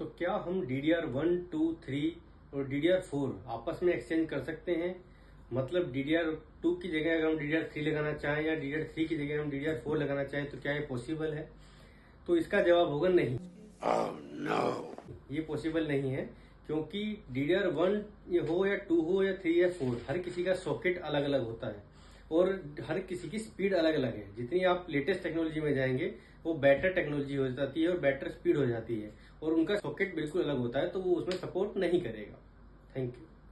तो क्या हम DDR1, 2, 3 और DDR4 आपस में एक्सचेंज कर सकते हैं? मतलब DDR2 की जगह अगर हम DDR3 लगाना चाहें या DDR3 की जगह हम DDR4 लगाना चाहें तो क्या ये पॉसिबल है? तो इसका जवाब होगा नहीं। Oh, no. ये पॉसिबल नहीं है, क्योंकि DDR1 ये हो या 2 हो या 3 या 4, हर किसी का सॉकेट अलग अलग होता है और हर किसी की स्पीड अलग अलग है। जितनी आप लेटेस्ट टेक्नोलॉजी में जाएंगे वो बेटर टेक्नोलॉजी हो जाती है और बेटर स्पीड हो जाती है, और उनका सॉकेट बिल्कुल अलग होता है, तो वो उसमें सपोर्ट नहीं करेगा। Thank you.